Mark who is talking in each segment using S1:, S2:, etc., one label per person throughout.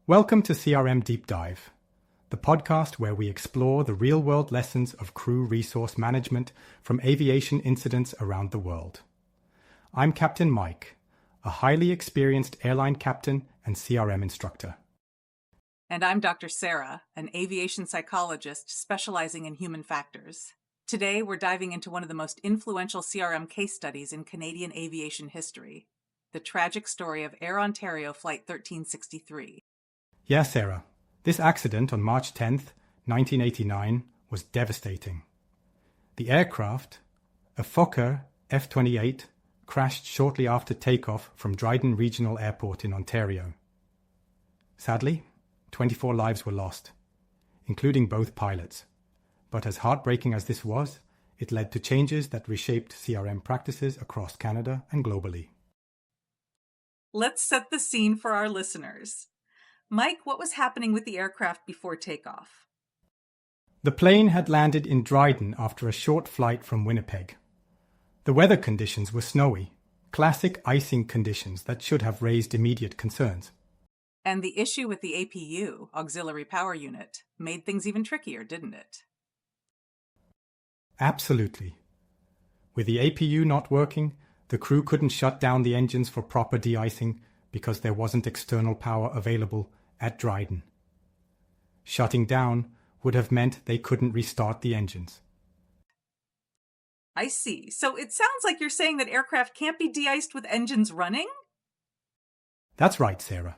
S1: Welcome to CRM Deep Dive, the podcast where we explore the real-world lessons of crew resource management from aviation incidents around the world. I'm Captain Mike, a highly experienced airline captain and CRM instructor.
S2: And I'm Dr. Sarah, an aviation psychologist specializing in human factors. Today, we're diving into one of the most influential CRM case studies in Canadian aviation history, the tragic story of Air Ontario Flight 1363.
S1: Yeah, Sarah, this accident on March 10th, 1989 was devastating. The aircraft, a Fokker F-28, crashed shortly after takeoff from Dryden Regional Airport in Ontario. Sadly, 24 lives were lost, including both pilots. But as heartbreaking as this was, it led to changes that reshaped CRM practices across Canada and globally.
S2: Let's set the scene for our listeners. Mike, what was happening with the aircraft before takeoff?
S1: The plane had landed in Dryden after a short flight from Winnipeg. The weather conditions were snowy, classic icing conditions that should have raised immediate concerns.
S2: And the issue with the APU, Auxiliary Power Unit, made things even trickier, didn't it?
S1: Absolutely. With the APU not working, the crew couldn't shut down the engines for proper de-icing because there wasn't external power available at Dryden. Shutting down would have meant they couldn't restart the engines.
S2: I see. So it sounds like you're saying that aircraft can't be de-iced with engines running?
S1: That's right, Sarah.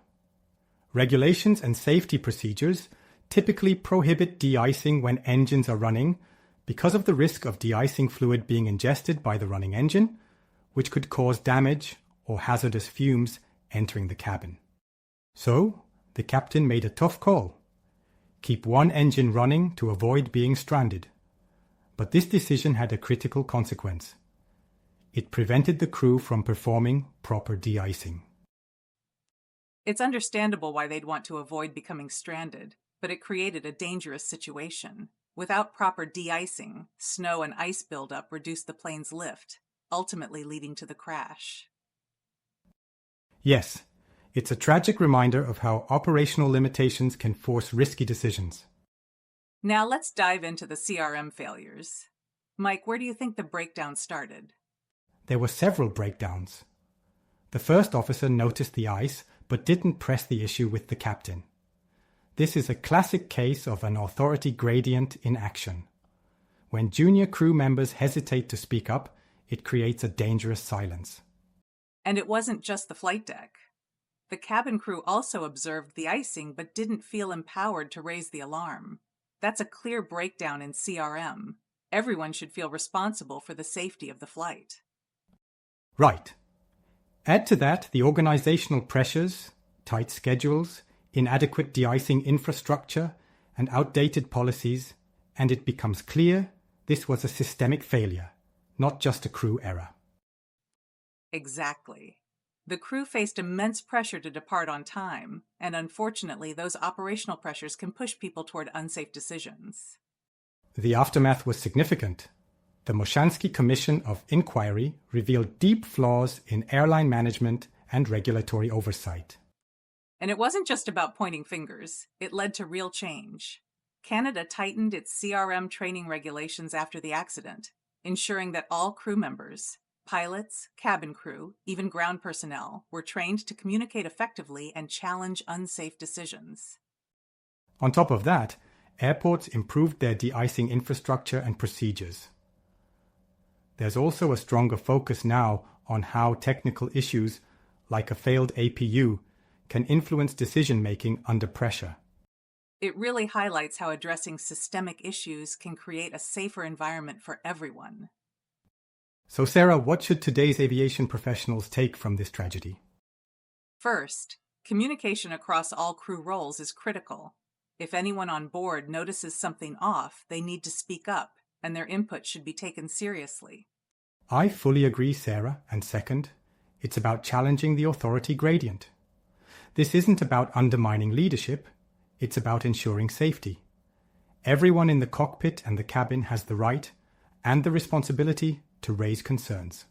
S1: Regulations and safety procedures typically prohibit de-icing when engines are running because of the risk of de-icing fluid being ingested by the running engine, which could cause damage or hazardous fumes entering the cabin. So, the captain made a tough call. Keep one engine running to avoid being stranded. But this decision had a critical consequence. It prevented the crew from performing proper de-icing.
S2: It's understandable why they'd want to avoid becoming stranded, but it created a dangerous situation. Without proper de-icing, snow and ice buildup reduced the plane's lift, ultimately leading to the crash.
S1: Yes, it's a tragic reminder of how operational limitations can force risky decisions.
S2: Now let's dive into the CRM failures. Mike, where do you think the breakdown started?
S1: There were several breakdowns. The first officer noticed the ice but didn't press the issue with the captain. This is a classic case of an authority gradient in action. When junior crew members hesitate to speak up, it creates a dangerous silence.
S2: And it wasn't just the flight deck. The cabin crew also observed the icing but didn't feel empowered to raise the alarm. That's a clear breakdown in CRM. Everyone should feel responsible for the safety of the flight.
S1: Right. Add to that the organizational pressures, tight schedules, inadequate de-icing infrastructure, and outdated policies, and it becomes clear this was a systemic failure, not just a crew error.
S2: Exactly. The crew faced immense pressure to depart on time, and unfortunately, those operational pressures can push people toward unsafe decisions.
S1: The aftermath was significant. The Moshansky Commission of Inquiry revealed deep flaws in airline management and regulatory oversight.
S2: And it wasn't just about pointing fingers. It led to real change. Canada tightened its CRM training regulations after the accident, ensuring that all crew members, pilots, cabin crew, even ground personnel, were trained to communicate effectively and challenge unsafe decisions.
S1: On top of that, airports improved their de-icing infrastructure and procedures. There's also a stronger focus now on how technical issues, like a failed APU, can influence decision-making under pressure.
S2: It really highlights how addressing systemic issues can create a safer environment for everyone.
S1: So Sarah, what should today's aviation professionals take from this tragedy?
S2: First, communication across all crew roles is critical. If anyone on board notices something off, they need to speak up, and their input should be taken seriously.
S1: I fully agree, Sarah, and second, it's about challenging the authority gradient. This isn't about undermining leadership, it's about ensuring safety. Everyone in the cockpit and the cabin has the right and the responsibility to raise concerns.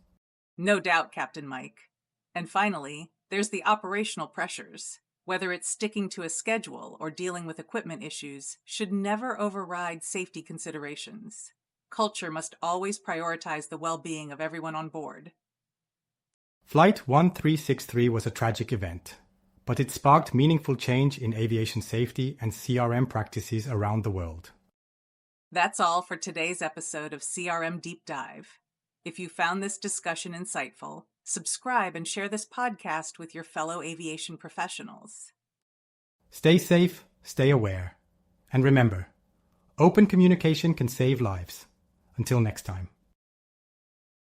S2: No doubt, Captain Mike. And finally, there's the operational pressures. Whether it's sticking to a schedule or dealing with equipment issues, should never override safety considerations. Culture must always prioritize the well-being of everyone on board.
S1: Flight 1363 was a tragic event, but it sparked meaningful change in aviation safety and CRM practices around the world.
S2: That's all for today's episode of CRM Deep Dive. If you found this discussion insightful, subscribe and share this podcast with your fellow aviation professionals.
S1: Stay safe, stay aware, and remember, open communication can save lives. Until next time.